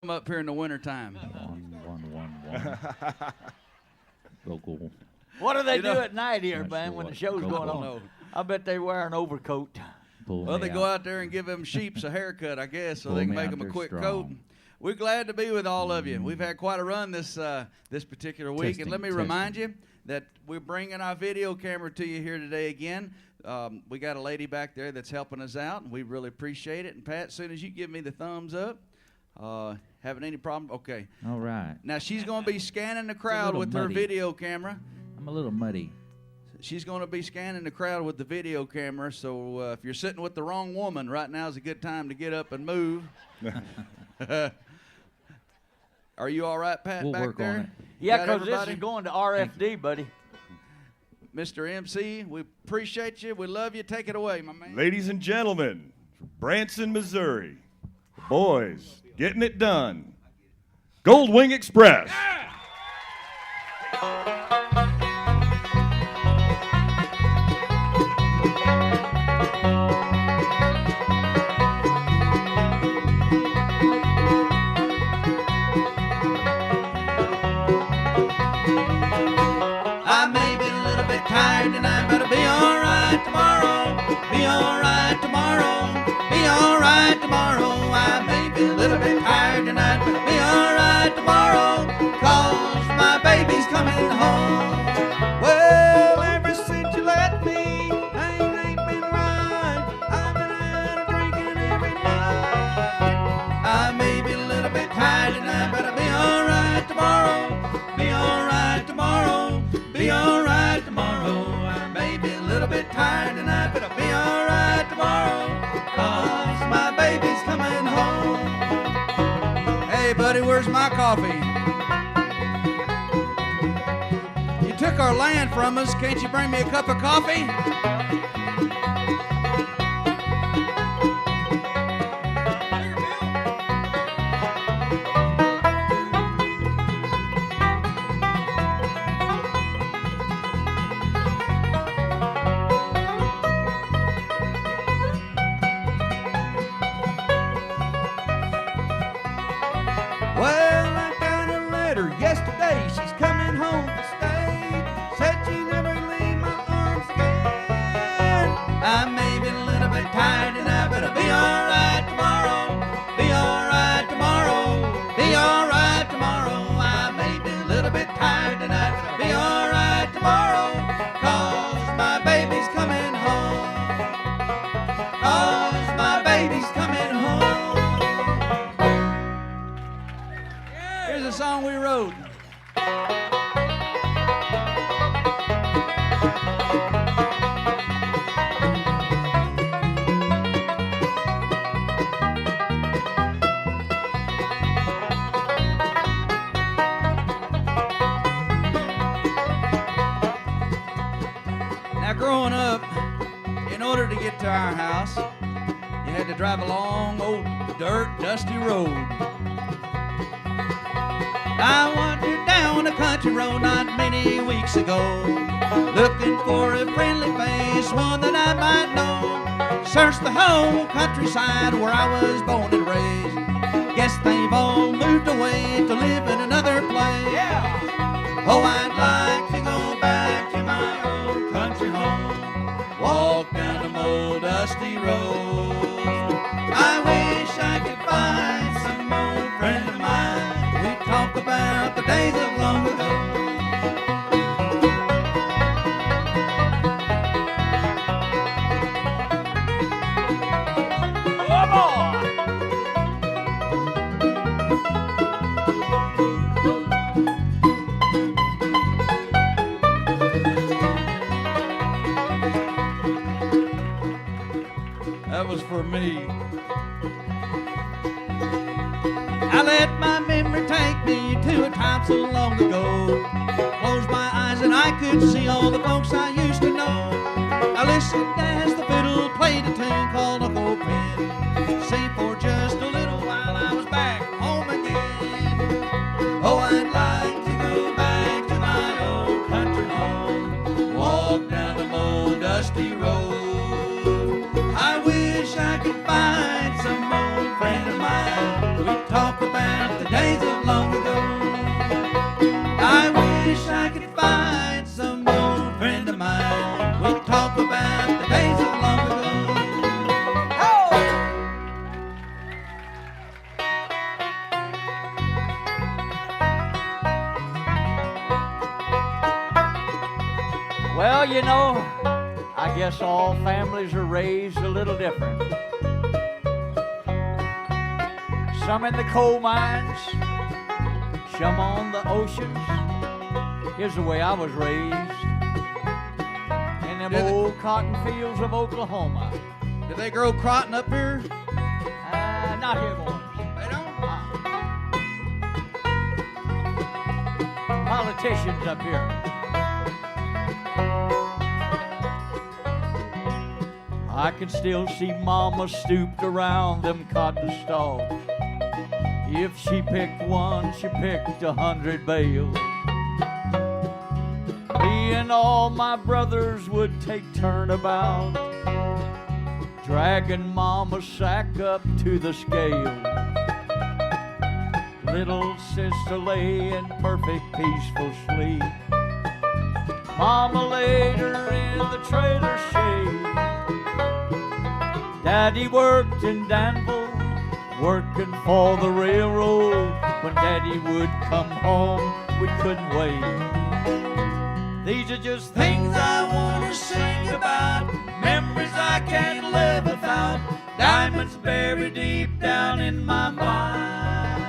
them up here in the wintertime. One. Vocal. What do they do at night here, man, when the show's going on? know. I bet they wear an overcoat. Well, they go out there and give them sheeps a haircut, I guess, so they can make them a quick coat. We're glad to be with all of you. We've had quite a run this particular week. And let me remind you that we're bringing our video camera to you here today again. We got a lady back there that's helping us out, and we really appreciate it. And, Pat, as soon as you give me the thumbs up, having any problem? Okay. All right. Now, she's going to be scanning the crowd with her video camera. I'm a little muddy. She's going to be scanning the crowd with the video camera, so if you're sitting with the wrong woman, right now is a good time to get up and move. Are you all right, Pat, we'll back work there? on it. Yeah, because this is going to RFD, buddy. Mr. MC, we appreciate you. We love you. Take it away, my man. Ladies and gentlemen, from Branson, Missouri, the boys getting it done. Goldwing Express. I may be a little bit tired tonight, but I'll be all right tomorrow. Be all right tomorrow. Be all right tomorrow. I may be a little bit tired tonight, but I'll be all right tomorrow. 'Cause my baby's coming home. Well, ever since you left me, things ain't been right. I've been out drinking every night. I may be a little bit tired tonight, but I'll be all right tomorrow. Be all right tomorrow. Be all right tomorrow. I may be a little bit tired tonight, but I'll be all right tomorrow. 'Cause my baby's coming home. Hey, buddy, where's my coffee? You took our land from us. Can't you bring me a cup of coffee? Well, I got a letter yesterday. She's coming home to stay. Said she never leave my arms again. I may be a little bit tired tonight, but I'll be all right tomorrow. Be all right tomorrow. Be all right tomorrow. I may be a little bit tired tonight, but I'll be all right tomorrow. 'Cause my baby's coming home. 'Cause my baby's coming home. Here's a song we wrote. Now, growing up, in order to get to our house, you had to drive a long, old, dirt, dusty road. I wandered down a country road not many weeks ago, looking for a friendly face, one that I might know. Searched the whole countryside where I was born and raised. Guess they've all moved away to live in another place. Yeah. Oh, I'd like to go back to my old country home, walk down them old dusty roads. I wish I could find some old friend of mine. We talk about the days of long ago. Come on! That was for me. I let my memory take me to a time so long ago. Closed my eyes and I could see all the folks I used to know. I listened as the fiddle played a tune called Uncle Ben. Say for just a little while I was back home again. Oh, I'd like to go back to my old country home, walk down the old dusty road. I wish I could find some old friend of mine. We talk about about the days of long ago. Well, you know, I guess all families are raised a little different. Some in the coal mines, some on the oceans. Here's the way I was raised. In them old cotton fields of Oklahoma. Do they grow cotton up here? Not here, boys. They don't? Politicians up here. I can still see Mama stooped around them cotton stalks. If she picked one, she picked 100 bales. Me and all my brothers would take turnabout, dragging Mama's sack up to the scale. Little sister lay in perfect peaceful sleep. Mama laid her in the trailer shade. Daddy worked in Danville, working for the railroad. When Daddy would come home, we couldn't wait. These are just things I want to sing about, memories I can't live without, diamonds buried deep down in my mind.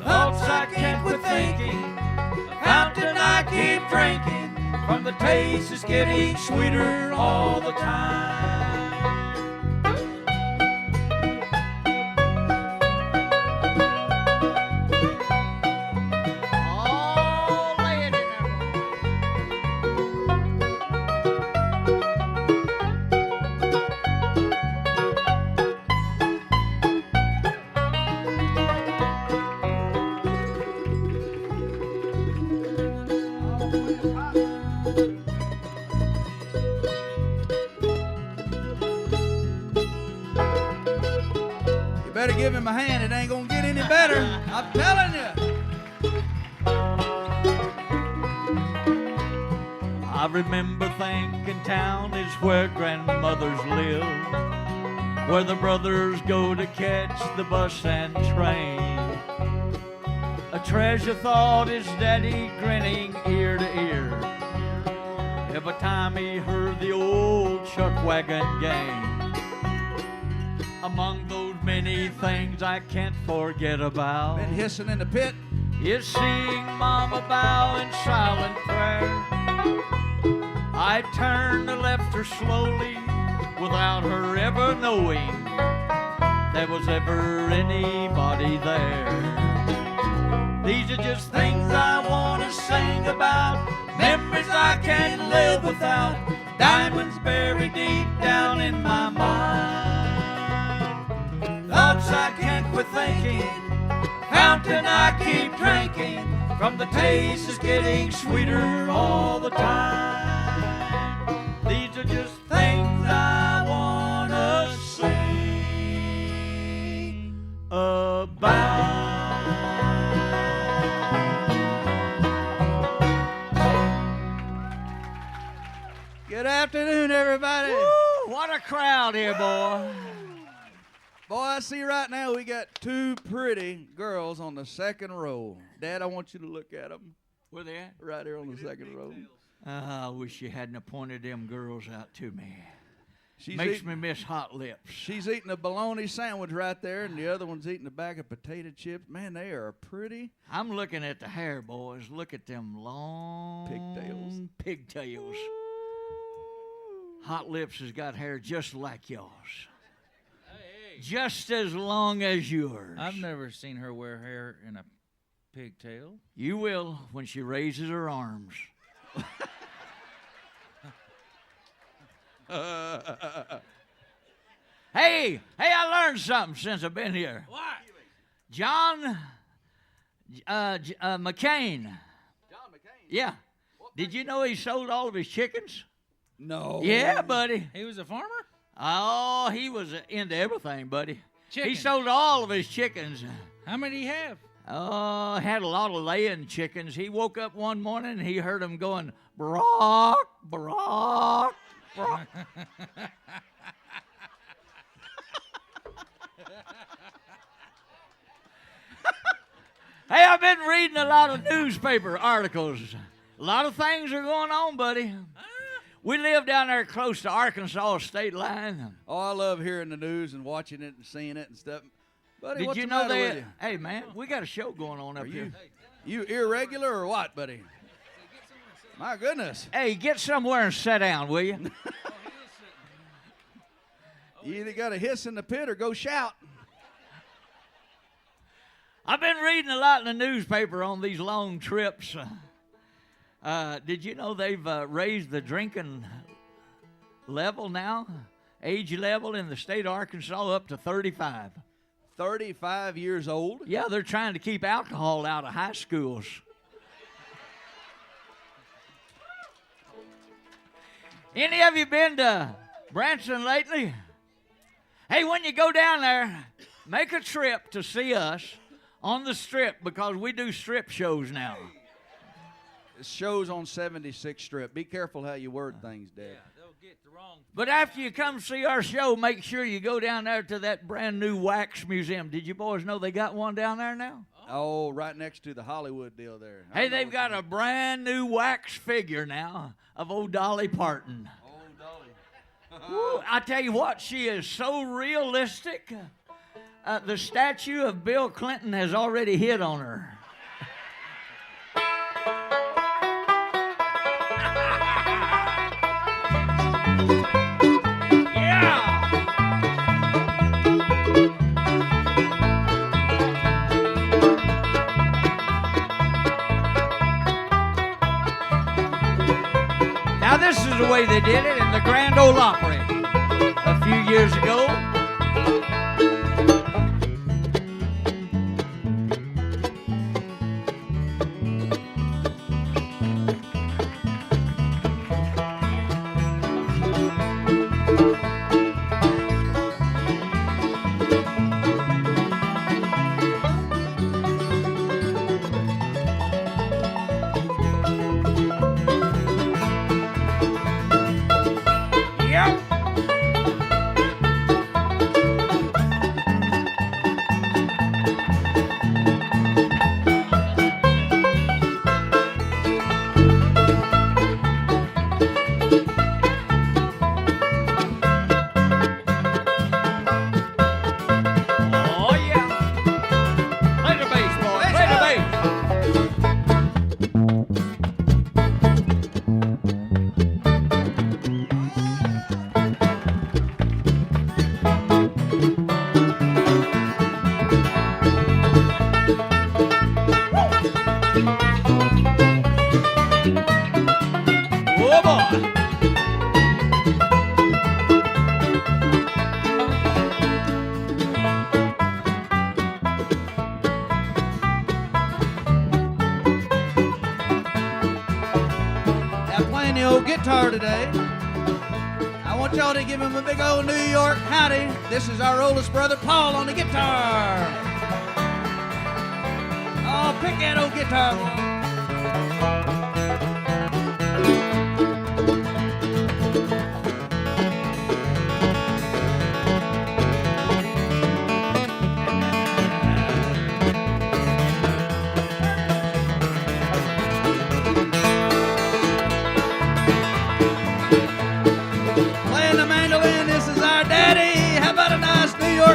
Thoughts I can't quit thinking, a fountain I keep drinking, from the taste is getting sweeter all the time. Better give him a hand, it ain't gonna get any better. I'm telling you. I remember thinking town is where grandmothers live, where the brothers go to catch the bus and train. A treasure thought is Daddy grinning ear to ear every time he heard the old chuck wagon gang. Among those many things I can't forget about, Been hissing in the pit. is seeing Mama bow in silent prayer. I turned and left her slowly without her ever knowing there was ever anybody there. These are just things I want to sing about, memories I can't live without, diamonds buried deep down in my mind. Thoughts I can't quit thinking, fountain I keep drinking, from the taste is getting sweeter all the time. These are just things I want to sing about. Good afternoon, everybody. Woo, what a crowd here, boy. Boy, I see right now we got two pretty girls on the second row. Dad, I want you to look at them. Where they at? Right here on the second row. I wish you hadn't pointed them girls out to me. She's Makes eating, me miss hot lips. she's eating a bologna sandwich right there, and the other one's eating a bag of potato chips. Man, they are pretty. I'm looking at the hair, boys. Look at them long Pigtails. Pigtails. Hot Lips has got hair just like yours. Just as long as yours. I've never seen her wear hair in a pigtail. You will when she raises her arms. Hey, I learned something since I've been here. What? John McCain. John McCain. Yeah. Did you know he sold all of his chickens? No. Yeah, buddy. He was a farmer? Oh, he was into everything, buddy. He Chickens. sold all of his chickens. How many do you have? Oh, had a lot of laying chickens. He woke up one morning and he heard them going, Brock, Brock. Hey, I've been reading a lot of newspaper articles. A lot of things are going on, buddy. We live down there close to Arkansas state line. Oh, I love hearing the news and watching it and seeing it and stuff. Buddy, Did what's you the know matter with that? you? Hey, man, we got a show going on up here. You irregular or what, buddy? My goodness. Hey, get somewhere and sit down, will you? You either got to hiss in the pit or go shout. I've been reading a lot in the newspaper on these long trips. Did you know they've raised the drinking level now, age level in the state of Arkansas up to 35? 35 years old? Yeah, they're trying to keep alcohol out of high schools. Any of you been to Branson lately? Hey, when you go down there, make a trip to see us on the strip because we do strip shows now. It shows on 76th Strip. Be careful how you word things, Dad. Yeah, they'll get the wrong. But after you come see our show, make sure you go down there to that brand new wax museum. Did you boys know they got one down there now? Oh, right next to the Hollywood deal there. Hey, they've got a brand new wax figure now of old Dolly Parton. Old Dolly. Woo, I tell you what, she is so realistic. The statue of Bill Clinton has already hit on her. Now this is the way they did it in the Grand Ole Opry a few years ago. Guitar today. I want y'all to give him a big old New York howdy. This is our oldest brother Paul on the guitar. Oh, pick that old guitar.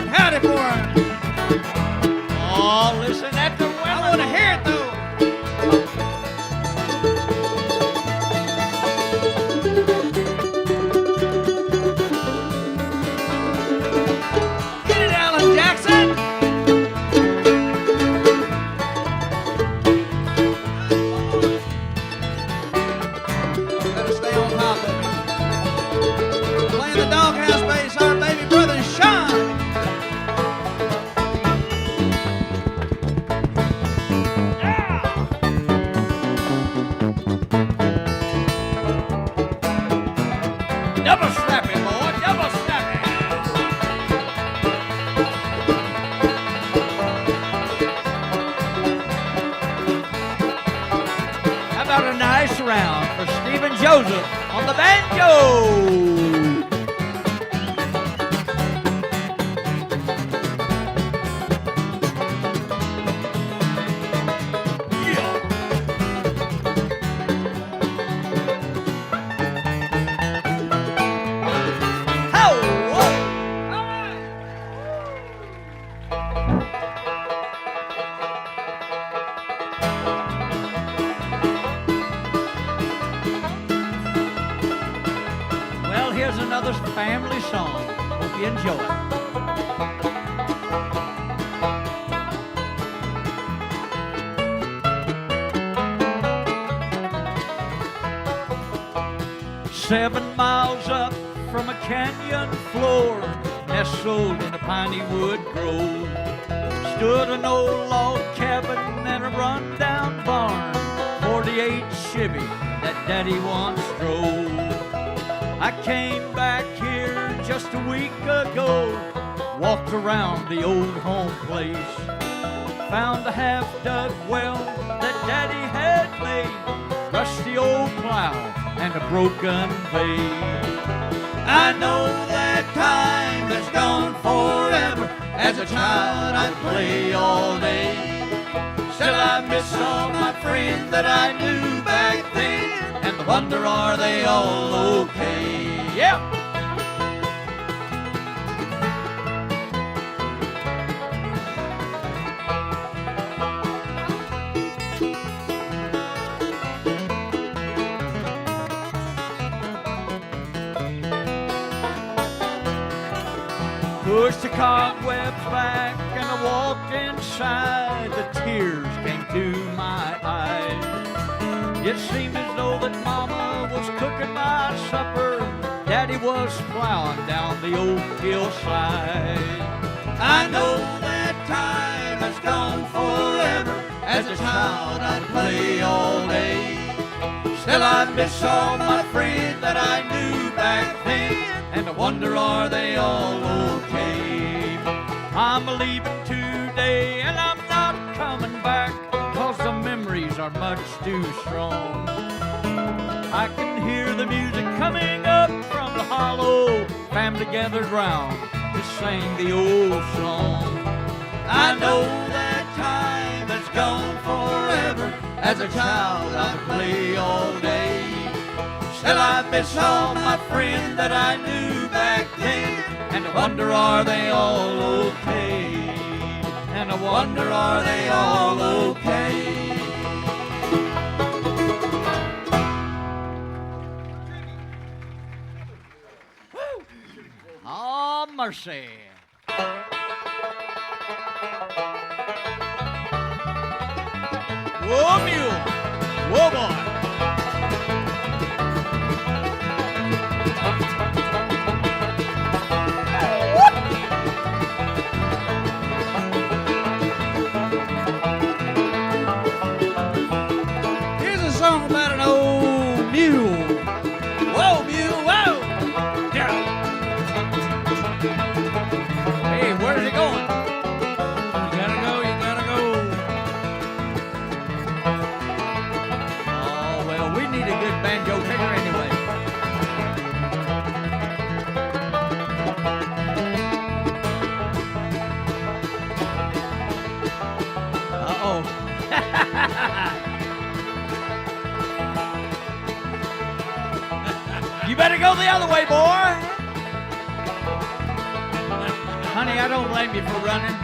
Howdy for him. Oh, listen at the women. I want to hear it though. Get it, Alan Jackson. Gotta stay on top of it. Playing the doghouse bass, our baby brother Shawn. Double snappy, boy, double snappy. How about a nice round for Stephen Joseph on the banjo. Here's another family song. Hope you enjoy it. Seven miles up from a canyon floor, nestled in a piney wood grove, stood an old log cabin and a run-down barn, 48 Chevy that Daddy once drove. I came back here just a week ago, walked around the old home place, found a half-dug well that Daddy had made, rusty old plow and a broken vase. I know that time has gone forever. As a child I'd play all day. Still I miss all my friends that I knew back then, and wonder, are they all okay? Yep. Pushed the cobwebs back and I walked inside. The tears came to my eyes. It seemed as though that Mama was cooking my supper, Daddy was plowing down the old hillside. I know that time has gone forever. As a child I'd play all day. Still I miss all my friends that I knew back then, and I wonder, are they all okay? I'm leaving today and I'm not coming back, 'cause the memories are much too strong. I can hear the music coming up from the hollow, family gathered round to sing the old song. I know that time has gone forever. As a child I'd play all day. Still I miss all my friends that I knew back then, and I wonder, are they all okay? And I Wonder, are they all okay? oh, mercy. Whoa, mule. Whoa, boy. Here's a song about an old mule. Whoa, mule, whoa! Yeah. Hey, where's he going? You gotta go, you gotta go. Oh, well, we need a good banjo picker anyway. Uh-oh. You better go the other way, boy. Honey, I don't blame you for running.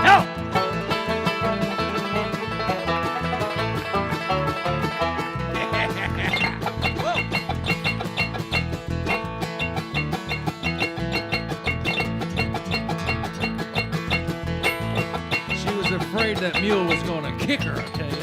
Help! She was afraid that mule was gonna kick her, I tell you.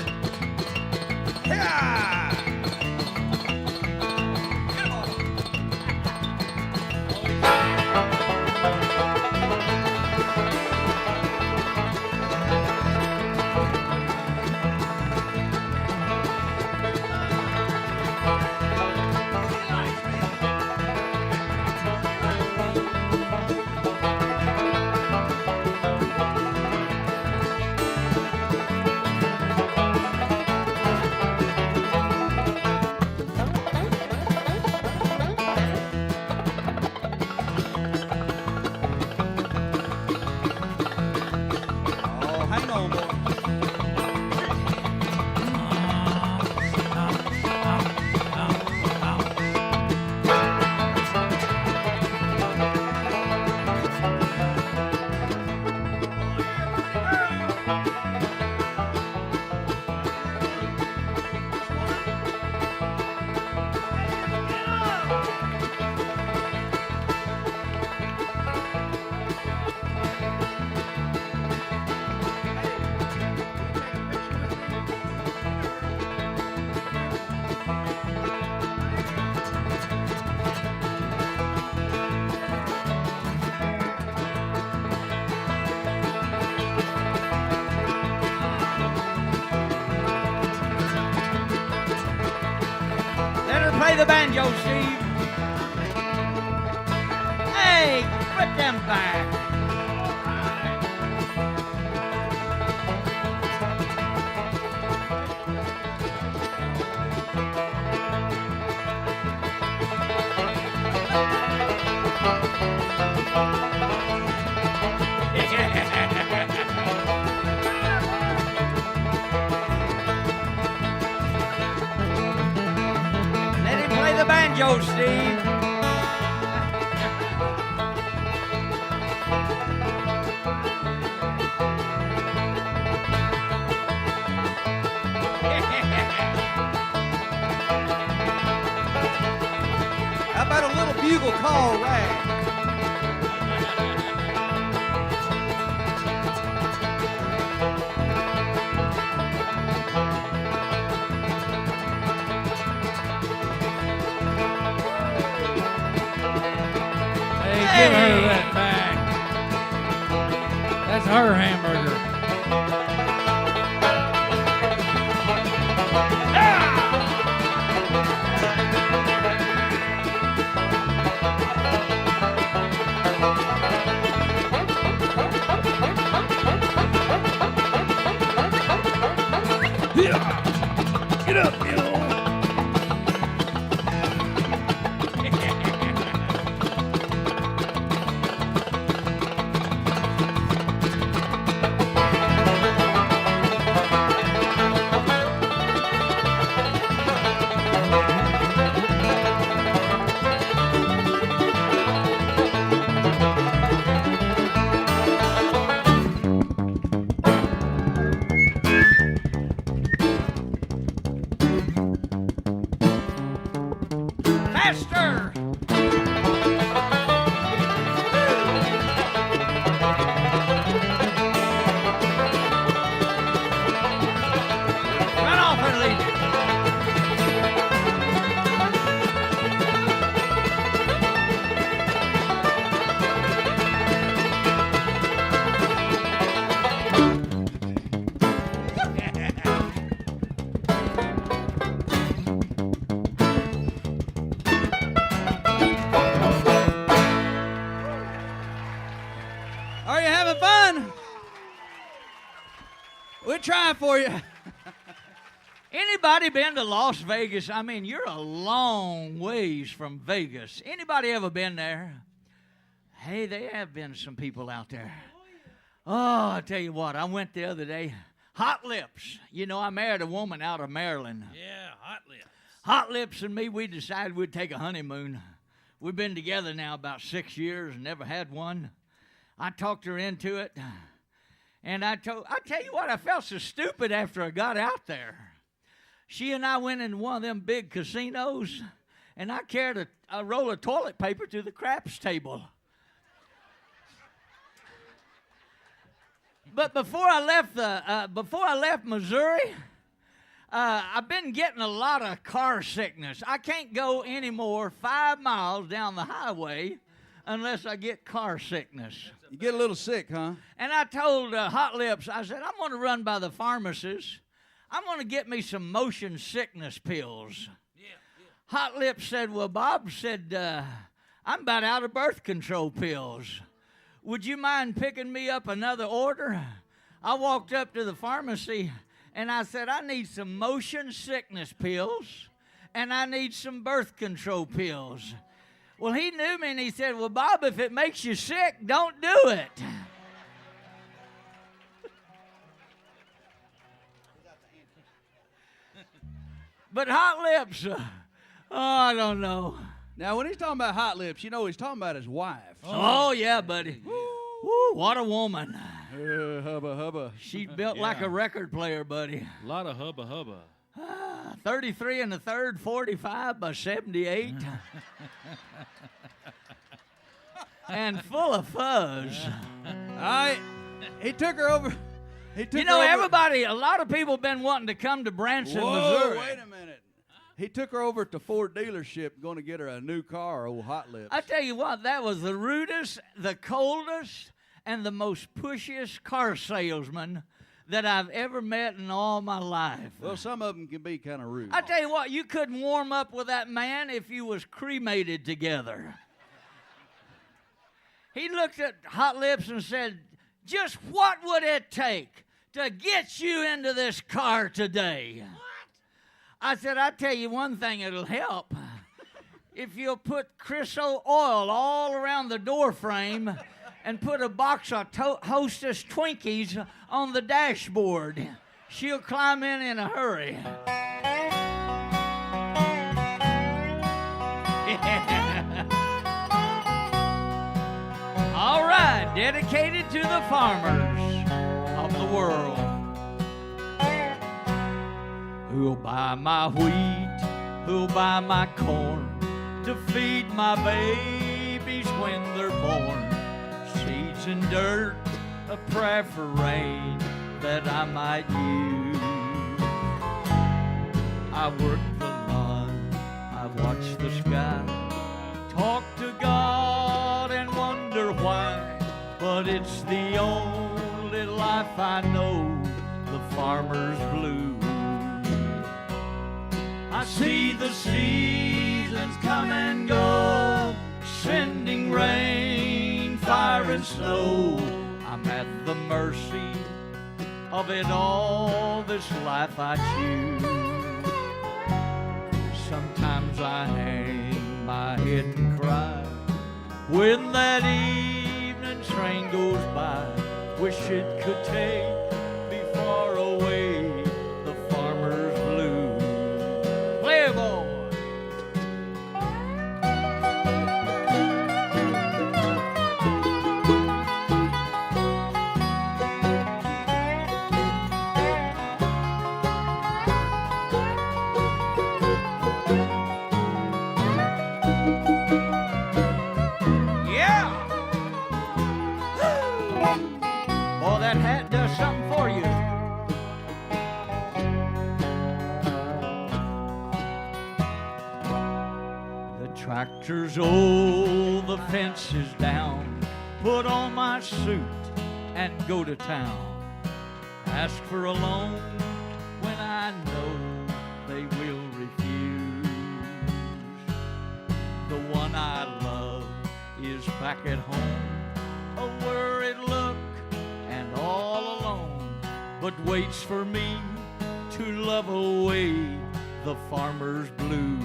the banjo, Steve. Hey, put them back. Let him play the banjo, Steve. How about a little bugle call, rag? Hey, give her that back. That's her hamburger. Get up, you. Faster! Run off and leave it. Are you having fun? We'll try for you. Anybody been to Las Vegas? I mean, you're a long ways from Vegas. Anybody ever been there? Hey, there have been some people out there. Oh, I tell you what, I went the other day. Hot Lips. You know, I married a woman out of Maryland. Yeah, hot lips. Hot Lips and me, we decided we'd take a honeymoon. We've been together now about 6 years and never had one. I talked her into it. And I tell you what, I felt so stupid after I got out there. She and I went in one of them big casinos, and I carried a roll of toilet paper to the craps table. But before I left Missouri, I've been getting a lot of car sickness. I can't go any more 5 miles down the highway unless I get car sickness. You get a little sick, huh? And I told Hot Lips, I said, I'm going to run by the pharmacist. I'm going to get me some motion sickness pills. Yeah. Hot Lips said, well, Bob said, I'm about out of birth control pills. Would you mind picking me up another order? I walked up to the pharmacy, and I said, I need some motion sickness pills, and I need some birth control pills. Well, he knew me, and he said, well, Bob, if it makes you sick, don't do it. But Hot Lips, I don't know. Now, when he's talking about Hot Lips, you know he's talking about his wife. Oh, yeah, buddy. Woo, what a woman. Hubba, hubba. She built like a record player, buddy. A lot of hubba hubba. 33 and a third, 45 by 78. And full of fuzz. He took her over. You know, everybody, a lot of people have been wanting to come to Branson, Missouri. Wait a minute. He took her over to Ford dealership, going to get her a new car, old Hot Lips. I tell you what, that was the rudest, the coldest, and the most pushiest car salesman that I've ever met in all my life. Well, some of them can be kind of rude. I tell you what, you couldn't warm up with that man if you was cremated together. He looked at Hot Lips and said, just what would it take to get you into this car today? What? I said, I tell you one thing, it'll help. If you'll put Crisco oil all around the door frame and put a box of Hostess Twinkies on the dashboard, she'll climb in a hurry. All right, dedicated to the farmers of the world who'll buy my wheat, who'll buy my corn to feed my babies when they're born. Seeds and dirt, a prayer for rain that I might use. I work the lawn, I watch the sky, talk to God and wonder why. But it's the only life I know, the farmer's blues. I see the seasons come and go, sending rain, fire, and snow. I'm at the mercy of it all, this life I choose. Sometimes I hang my head and cry when that evening train goes by. Wish it could take me far away, the farmer's blues. Play it, boy. Tractor's old, the fence is down. Put on my suit and go to town. Ask for a loan when I know they will refuse. The one I love is back at home, a worried look and all alone, but waits for me to love away the farmer's blues.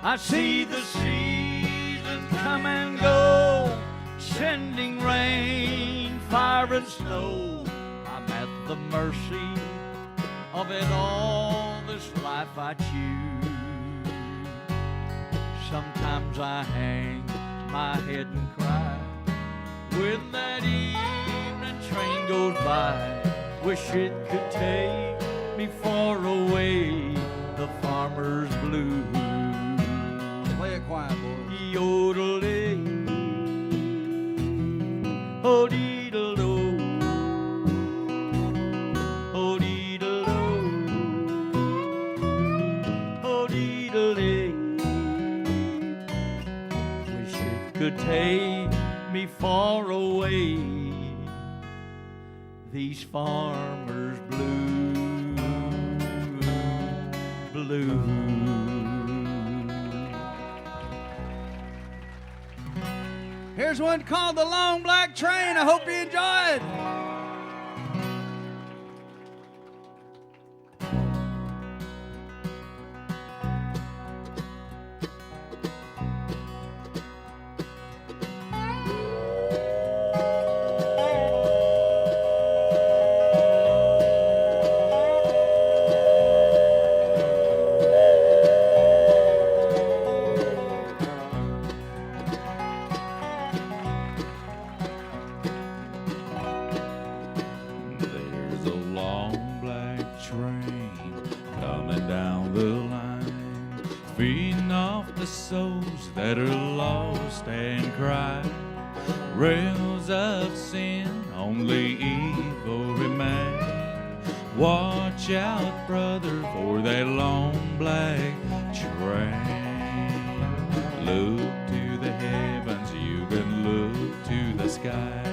I see the seasons come and go, sending rain, fire, and snow. I'm at the mercy of it all, this life I choose. Sometimes I hang my head and cry when that evening train goes by. Wish it could take me far away, the farmer's blues. Play it quiet, boy. Yodeling, oh deedle-o, oh deedle-o, oh deedle-ling. Wish it could take me far away, these farmers' blues. Here's one called The Long Black Train. I hope you enjoy it. That are lost and cry, rails of sin, only evil remain. Watch out, brother, for that long black train. Look to the heavens, you can look to the sky.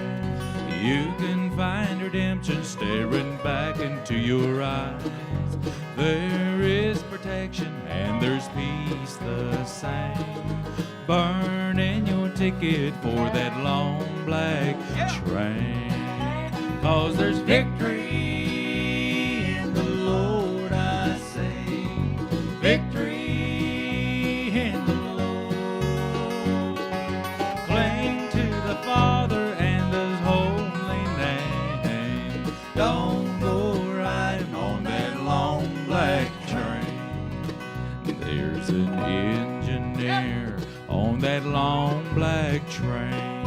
You can find redemption staring back into your eyes. There is protection and there's peace the same. Burning your ticket for that long black train. 'Cause there's victory in the Lord, I say. Victory in the Lord. Cling to the Father and His holy name. Don't go riding on that long black train. There's an engineer on that long black train,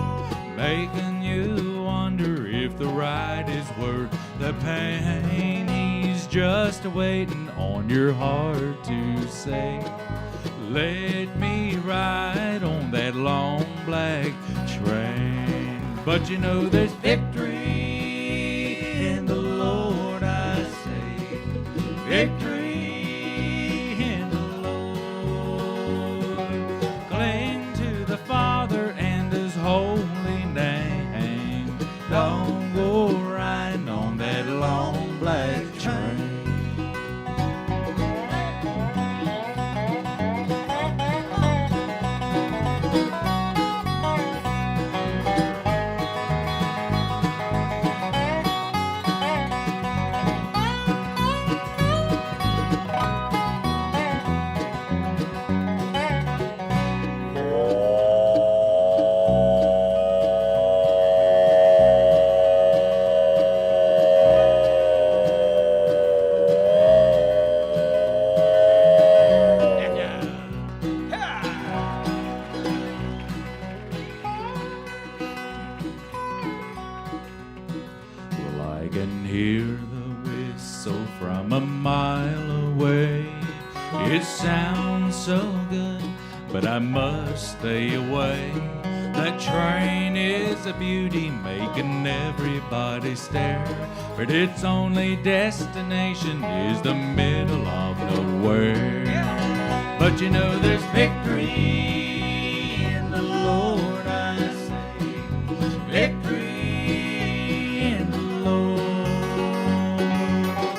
making you wonder if the ride is worth the pain. He's just waiting on your heart to say, let me ride on that long black train. But you know there's victory in the Lord, I say. Victory in the Lord. Cling to the Father and His holy name. Don't go riding on that long black train. It sounds so good, but I must stay away. That train is a beauty, making everybody stare. But its only destination is the middle of nowhere. But you know there's victory in the Lord, I say. Victory in the Lord.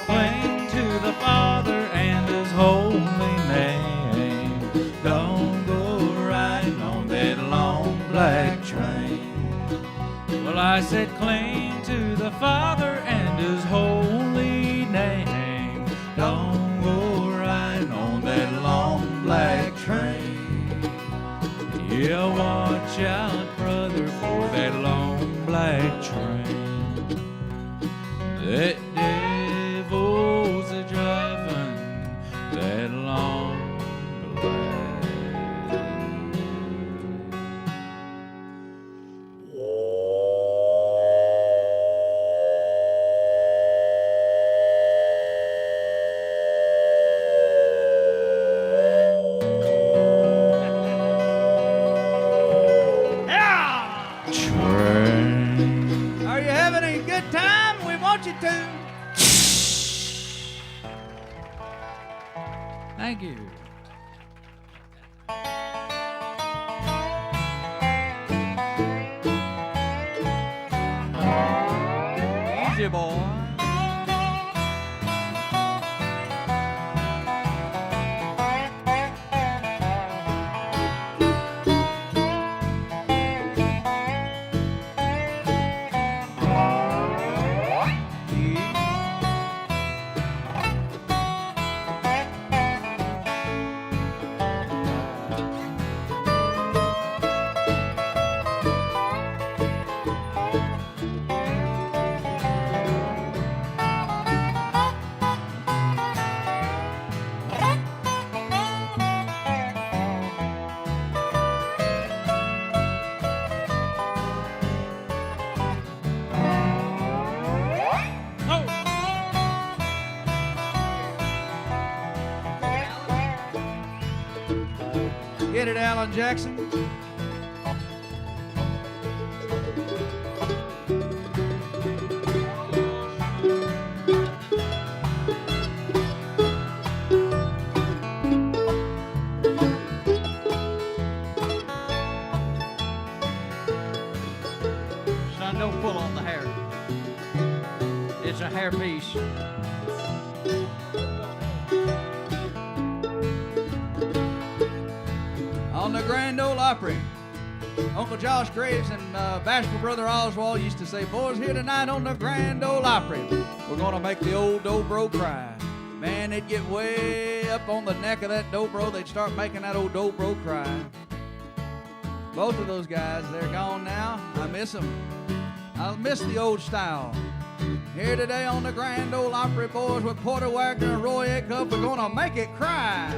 Cling to the Father and His holy name. Don't go riding on that long black train. Well, I said cling to the Father and His holy name. Don't go riding on that long black train. Yeah, watch out, brother, for that long black train. That devil's a driving that long black. Train. Are you having a good time? We want you to. Thank you. Easy, boy. Get it, Alan Jackson? Son, don't pull on the hair. hairpiece. On the Grand Ole Opry, Uncle Josh Graves and bashful brother Oswald used to say, boys, here tonight on the Grand Ole Opry, we're going to make the old Dobro cry. Man, they'd get way up on the neck of that Dobro. They'd start making that old Dobro cry. Both of those guys, they're gone now. I miss them. I miss the old style. Here today on the Grand Ole Opry, boys, with Porter Wagner and Roy Acuff, we're going to make it cry.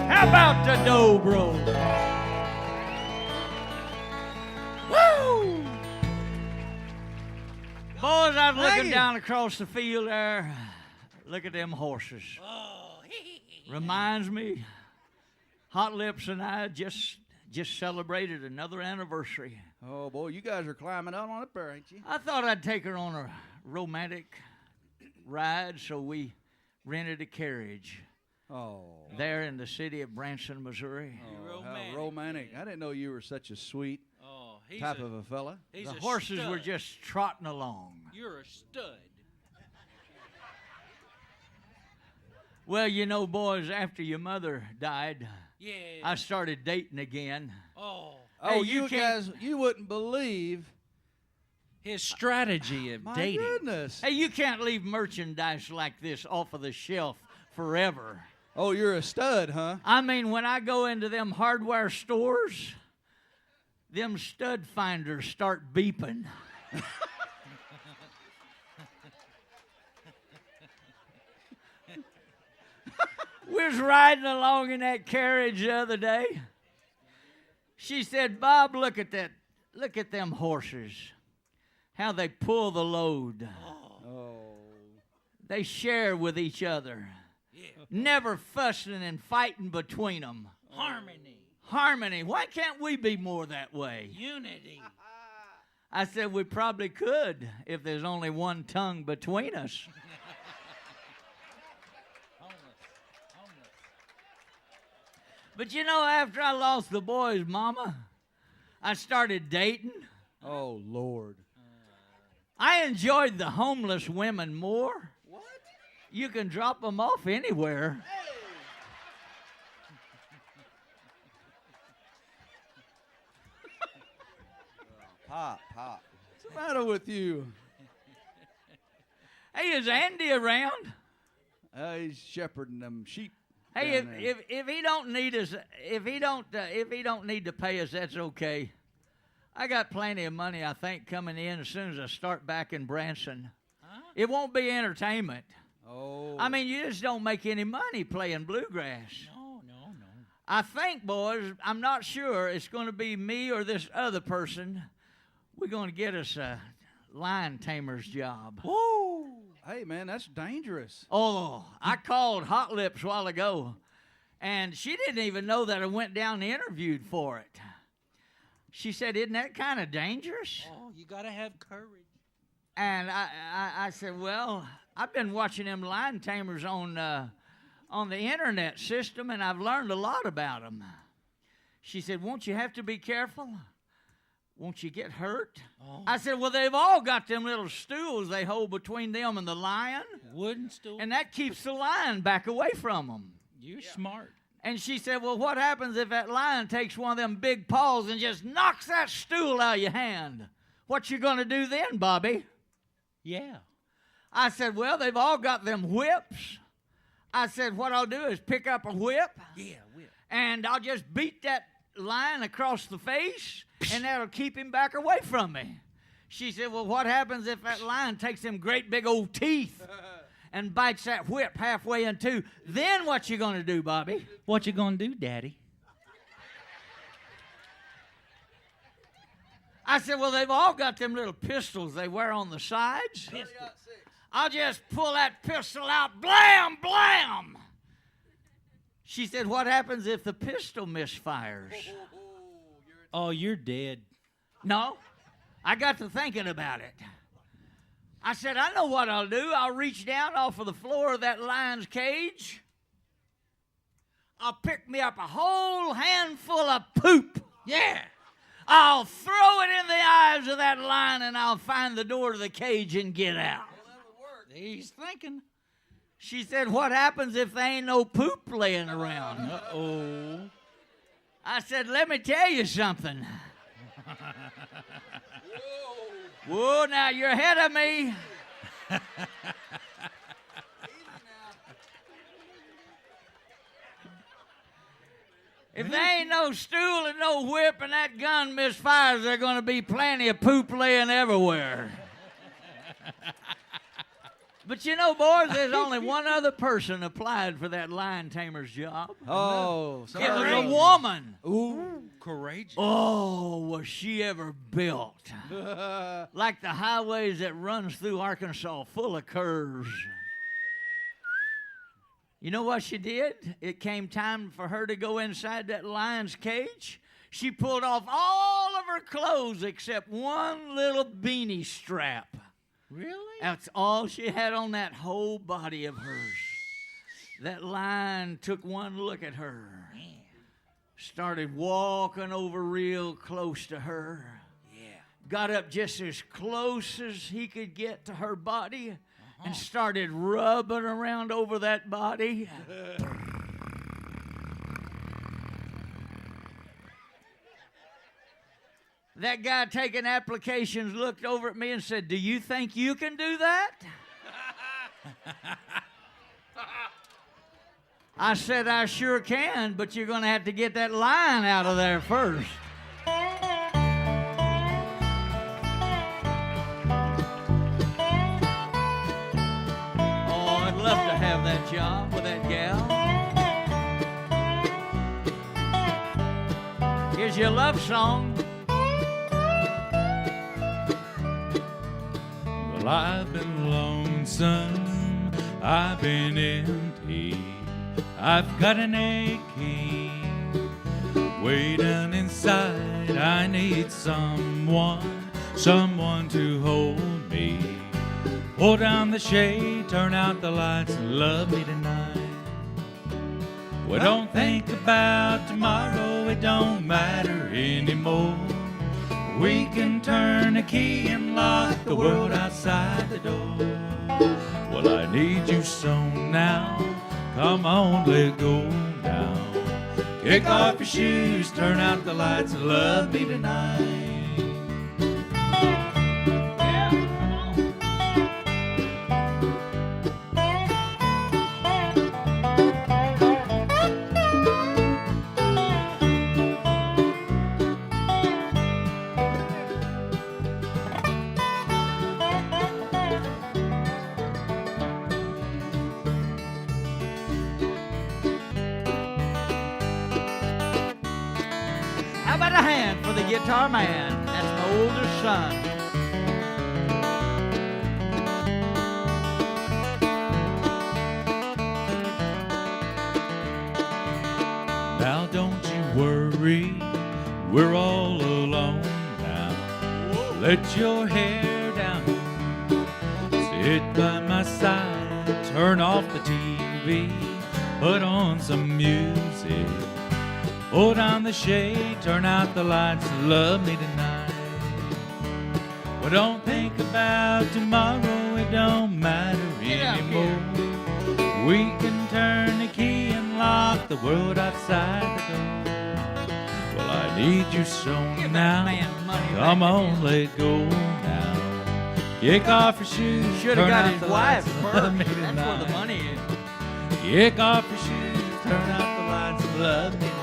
How about the Dobro? Woo! Boys, I was looking down across the field there. Look at them horses. Reminds me, Hot Lips and I just celebrated another anniversary. Oh, boy, you guys are climbing out on it there, ain't you? I thought I'd take her on a romantic ride, so we rented a carriage. Oh. There in the city of Branson, Missouri. Oh, how romantic. I didn't know you were such a sweet type of a fella. The horses were just trotting along. You're a stud. Well, you know, boys, after your mother died, Yeah. I started dating again. Oh. Oh, Hey, you guys, you wouldn't believe. His strategy of My dating. goodness. Hey, you can't leave merchandise like this off of the shelf forever. Oh, you're a stud, huh? I mean, when I go into them hardware stores, them stud finders start beeping. We was riding along in that carriage the other day. She said, Bob, look at that. Look at them horses. How they pull the load. Oh. They share with each other. Never fussing and fighting between them. Harmony. Harmony. Why can't we be more that way? Unity. I said we probably could if there's only one tongue between us. But you know, after I lost the boys' mama, I started dating. Oh, Lord. I enjoyed the homeless women more. What? You can drop them off anywhere. Pop. What's the matter with you? Hey, is Andy around? He's shepherding them sheep. Hey, down there. if he don't need us, if he don't need to pay us, that's okay. I got plenty of money, I think, coming in as soon as I start back in Branson. Huh? It won't be entertainment. Oh. I mean, you just don't make any money playing bluegrass. No. I think, boys, I'm not sure it's going to be me or this other person. We're going to get us a lion tamer's job. Whoa. Hey, man, that's dangerous. Oh, I called Hot Lips a while ago, and she didn't even know that I went down and interviewed for it. She said, isn't that kind of dangerous? Oh, you gotta have courage. And I said, well, I've been watching them lion tamers on the internet system, and I've learned a lot about them. She said, won't you have to be careful? Won't you get hurt? Oh. I said, well, they've all got them little stools they hold between them and the lion, Wooden stool. and that keeps the lion back away from them. You're smart. And she said, well, what happens if that lion takes one of them big paws and just knocks that stool out of your hand? What you going to do then, Bobby? Yeah. I said, well, they've all got them whips. I said, what I'll do is pick up a whip, Yeah, whip. and I'll just beat that lion across the face, and that'll keep him back away from me. She said, well, what happens if that lion takes them great big old teeth and bites that whip halfway in two? Then what you going to do, Bobby? What you gonna do, Daddy? I said, well, they've all got them little pistols they wear on the sides. I'll just pull that pistol out, blam, blam. She said, what happens if the pistol misfires? Oh, you're dead. No, I got to thinking about it. I said, I know what I'll do. I'll reach down off of the floor of that lion's cage. I'll pick me up a whole handful of poop. Yeah. I'll throw it in the eyes of that lion, and I'll find the door to the cage and get out. He's thinking. She said, what happens if there ain't no poop laying around? Uh-oh. I said, let me tell you something. Whoa, now you're ahead of me. If there ain't no stool and no whip and that gun misfires, there's going to be plenty of poop laying everywhere. But you know, boys, there's only one other person applied for that lion tamer's job. Oh, It was a woman. Ooh, courageous. Oh, was she ever built? Like the highways that runs through Arkansas, full of curves. You know what she did? It came time for her to go inside that lion's cage. She pulled off all of her clothes except one little beanie strap. Really? That's all she had on that whole body of hers. That lion took one look at her, started walking over real close to her, got up just as close as he could get to her body, and started rubbing around over that body. That guy taking applications looked over at me and said, do you think you can do that? I said, I sure can, but you're going to have to get that lion out of there first. Oh, I'd love to have that job with that gal. Here's your love song. Well, I've been lonesome, I've been empty, I've got an aching way down inside. I need someone to hold me. Pull down the shade, turn out the lights, and love me tonight. Well, don't think about tomorrow, it don't matter anymore. We can turn the key and lock the world outside the door. Well, I need you so now. Come on, let go now. Kick off your shoes, turn out the lights, and love me tonight. How about a hand for the guitar man? That's my oldest son. Now don't you worry, we're all alone now. Let your hair down, sit by my side, turn off the TV, put on some music. Pull down the shade, turn out the lights, and love me tonight. Well, don't think about tomorrow, it don't matter anymore. We can turn the key and lock the world outside the door. Well, I need you so Give now. that man money Come back on, in. let go now. Kick off your shoes, Should have turn got out his the wife lights, and first. love me That's where the tonight. money is. Kick off your shoes, turn out the lights, and love me tonight.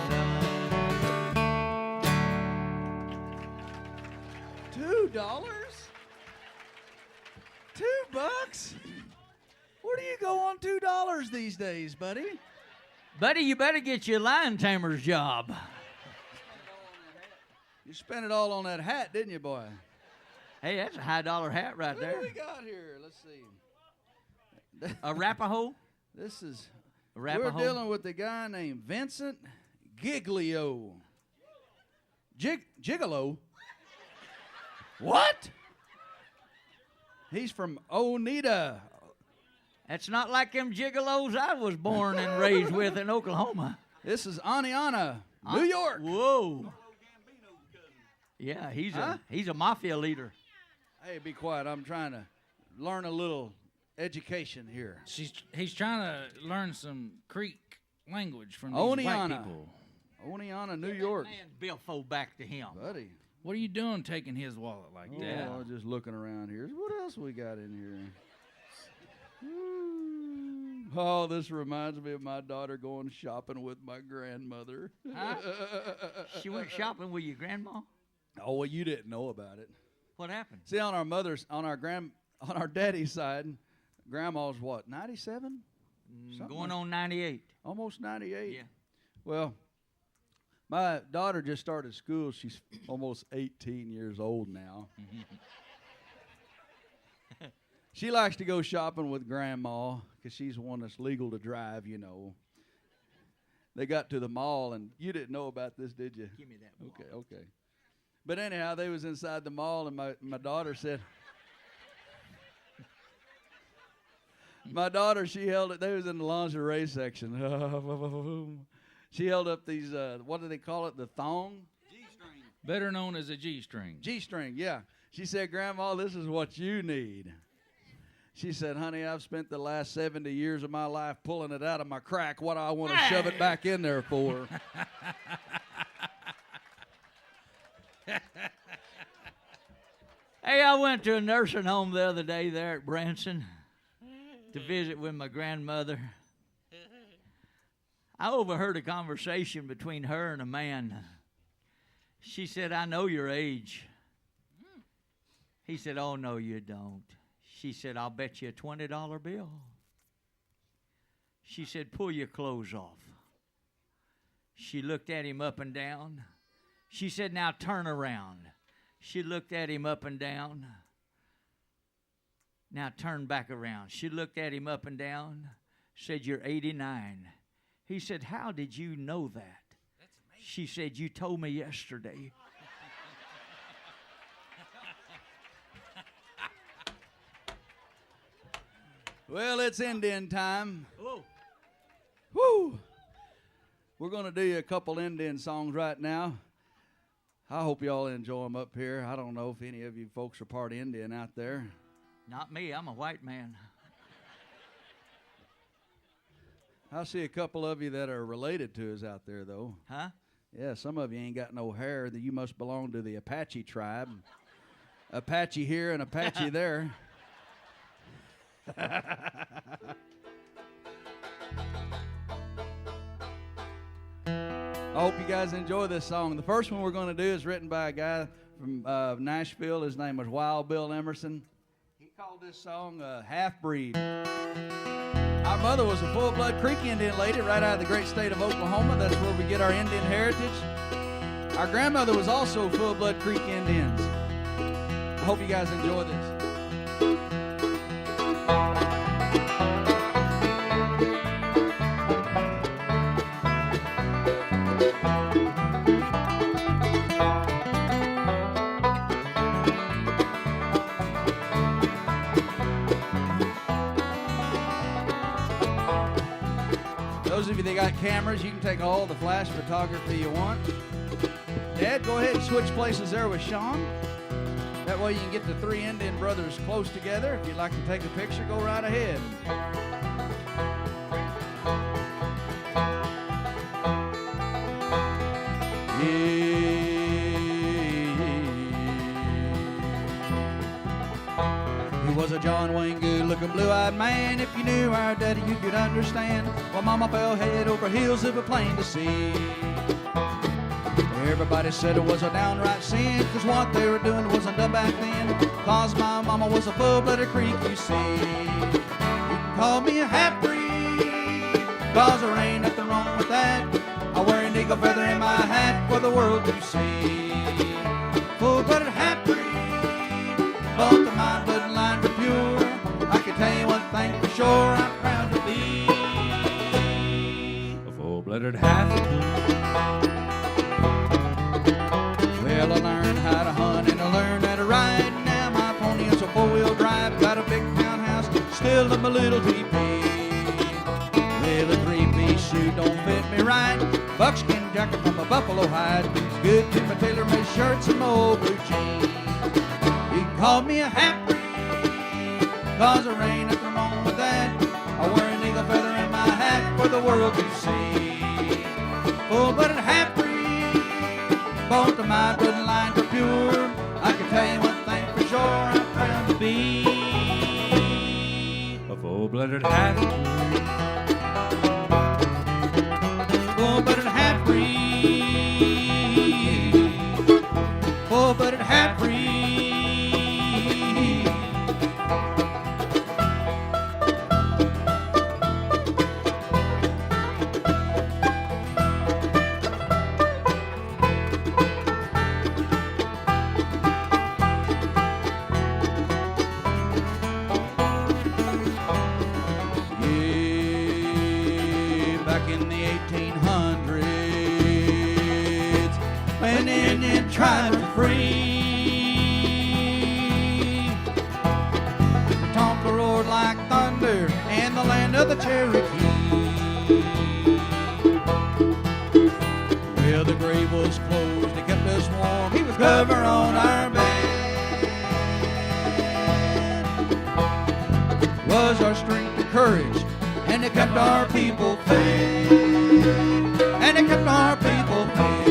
$2? $2? Where do you go on $2 these days, buddy? Buddy, you better get your lion tamer's job. You spent it all on that hat, didn't you, boy? Hey, that's a $high hat right What there. do we got here? Let's see. A Arapaho? This is. Arapaho? We're dealing with a guy named Vincent Giglio. Gigolo? What? He's from Oneida. That's not like them gigolos I was born and raised with in Oklahoma. This is Aniana, New York. Whoa. Yeah, he's a mafia leader. Hey, be quiet. I'm trying to learn a little education here. He's trying to learn some Creek language from these white Oneida. people. Oneida, New York. Man, billfold back to him. Buddy. What are you doing taking his wallet like Oh, that? I'm just looking around here. What else we got in here? Oh, this reminds me of my daughter going shopping with my grandmother. Huh? She went shopping with your grandma? Oh, well, you didn't know about it. What happened? See, on our daddy's side, grandma's what, 97? Going on 98. Almost 98. Yeah. Well, my daughter just started school. She's almost 18 years old now. She likes to go shopping with Grandma because she's the one that's legal to drive, you know. They got to the mall, and you didn't know about this, did you? Give me that. Okay. But anyhow, they was inside the mall, and my daughter said, my daughter, she held it. They was in the lingerie section. She held up these, what do they call it, the thong? G-string. Better known as a G-string. G-string, yeah. She said, Grandma, this is what you need. She said, honey, I've spent the last 70 years of my life pulling it out of my crack. What do I want to shove it back in there for? Hey, I went to a nursing home the other day there at Branson to visit with my grandmother. I overheard a conversation between her and a man. She said, I know your age. He said, oh, no, you don't. She said, I'll bet you a $20 bill. She said, pull your clothes off. She looked at him up and down. She said, now turn around. She looked at him up and down. Now turn back around. She looked at him up and down. Said, you're 89. He said, how did you know that? That's amazing. She said, you told me yesterday. Well, it's Indian time. Whoa. Woo! We're going to do you a couple Indian songs right now. I hope y'all enjoy them up here. I don't know if any of you folks are part Indian out there. Not me. I'm a white man. I see a couple of you that are related to us out there, though. Huh? Yeah, some of you ain't got no hair. You must belong to the Apache tribe. Apache here and Apache there. I hope you guys enjoy this song. The first one we're going to do is written by a guy from Nashville. His name was Wild Bill Emerson. He called this song Half-Breed. Our mother was a full-blood Creek Indian lady right out of the great state of Oklahoma. That's where we get our Indian heritage. Our grandmother was also full-blood Creek Indians. I hope you guys enjoy this. Those of you that got cameras, you can take all the flash photography you want. Dad, go ahead and switch places there with Shawn. That way you can get the three Indian brothers close together. If you'd like to take a picture, go right ahead. He was a John Wayne good-looking blue-eyed man. If you knew our daddy, you could understand why Mama fell head over heels of a plain to see. Everybody said it was a downright sin, 'cause what they were doing wasn't done back then. 'Cause my mama was a full-blooded Creek, you see. You can call me a half-breed, 'cause there ain't nothing wrong with that. I wear an eagle feather in my hat for the world to see. full-blooded half-breed. Well, I learned how to hunt and I learned how to ride. Now my pony is a four-wheel drive. Got a big townhouse, still in my little teepee. Well, a three-piece suit don't fit me right. Buckskin jacket from a buffalo hide. It's good to my tailor-made shirts and my old blue jeans. You can call me a half-breed, 'cause there ain't nothing wrong with that. I wear an eagle feather in my hat for the world to see. Full-blooded half-breed, both of my bloodlines are pure. I can tell you one thing for sure, I'm proud to be A full-blooded half-breed. full-blooded half-breed, full-blooded half-breed. Yeah, back in the 1800s, when Indian tribes were free, the Tonka roared like thunder in the land of the Cherokee. Well, the grave was closed, he kept us warm, he was cover on our bed. Was our strength and courage, and it kept our people fed, and it kept our people fed.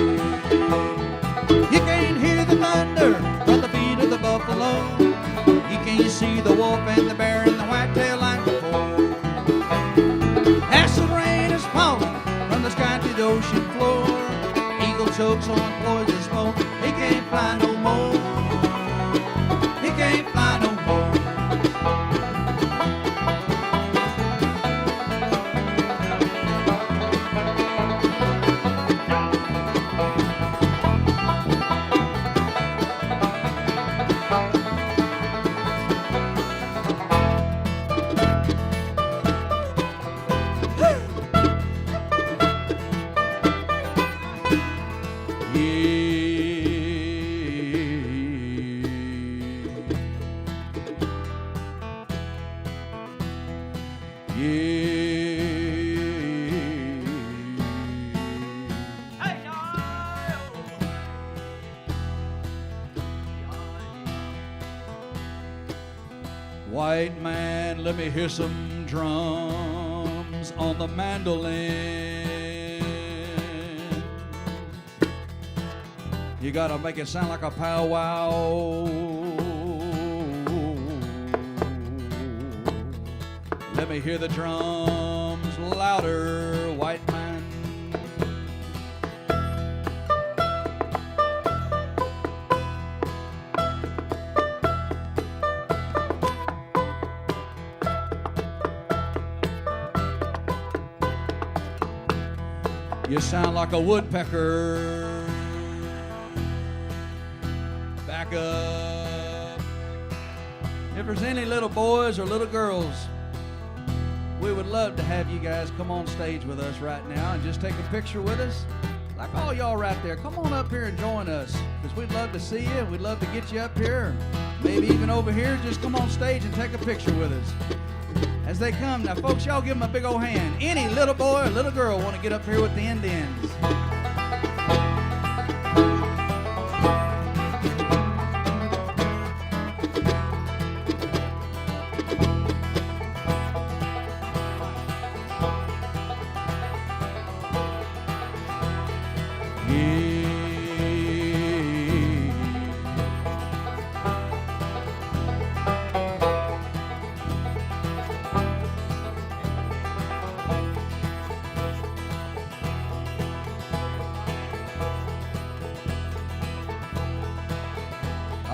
You can't hear the thunder from the beat of the buffalo. You can't see the wolf and the bear and the whitetail like before. Acid rain is falling from the sky to the ocean floor. Eagle chokes on poison smoke. He can't fly no more. He can't fly no more. White man, let me hear some drums on the mandolin. You gotta make it sound like a powwow. Let me hear the drums louder, white man. You sound like a woodpecker. Back up. If there's any little boys or little girls, we would love to have you guys come on stage with us right now and just take a picture with us. Like all y'all right there, come on up here and join us, because we'd love to see you. We'd love to get you up here. Maybe even over here, just come on stage and take a picture with us. As they come, now folks, y'all give them a big old hand. Any little boy or little girl want to get up here with the Indians?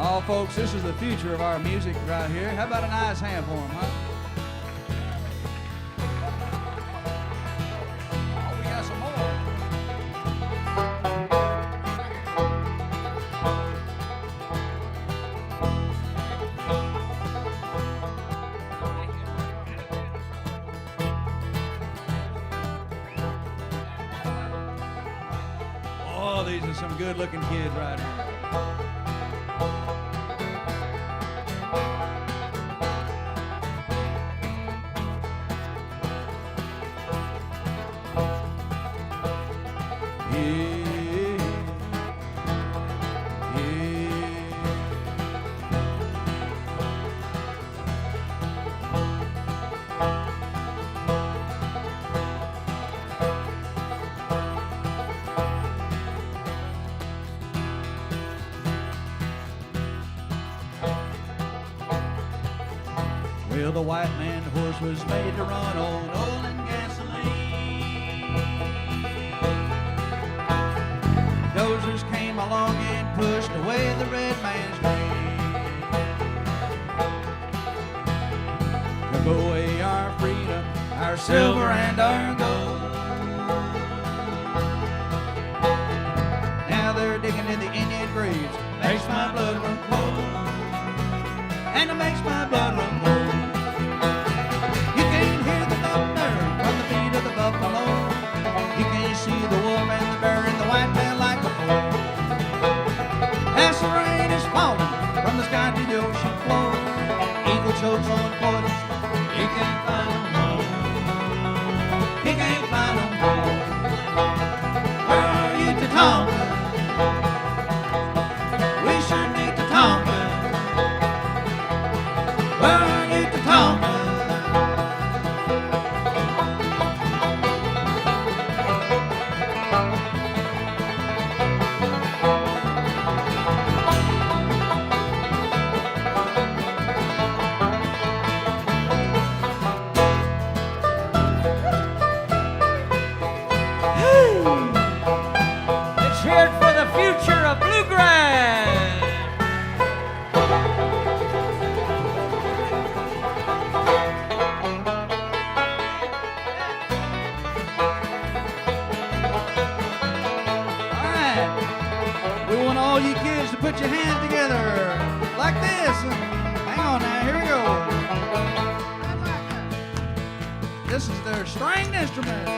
Oh, folks, this is the future of our music right here. How about a nice hand for them, huh? Oh, we got some more. Oh, these are some good-looking kids right here. Well, the white man horse was made to run on oil and gasoline. Dozers came along and pushed away the red man's dream. Took away our freedom, our silver and our gold. Now they're digging in the Indian graves. Makes my blood run cold. And it makes my blood run cold. Buffalo. You can see the wolf and the bear and the white man like before. As the rain is falling from the sky to the ocean floor, eagle chokes on poison. He can't find no more. He can't find no more. Where are you, Tatonka? We sure need Tatonka. Where are you, Tatonka? All you kids to put your hands together like this. Hang on now, here we go. This is their stringed instrument.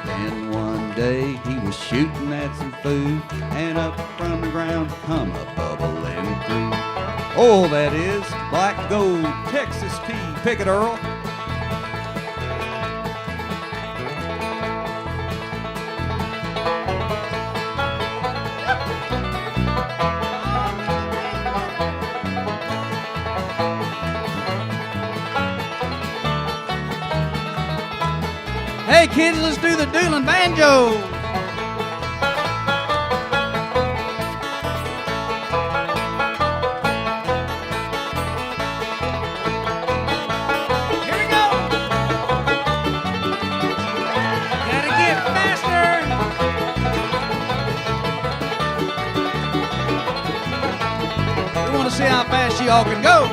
Then one day he was shooting at some food, and up from the ground come a bubbling through. Oh, that is black gold Texas tea. Pick it, Earl. Hey kids, let's do the dueling banjo. Here we go. Gotta get faster. We want to see how fast y'all can go.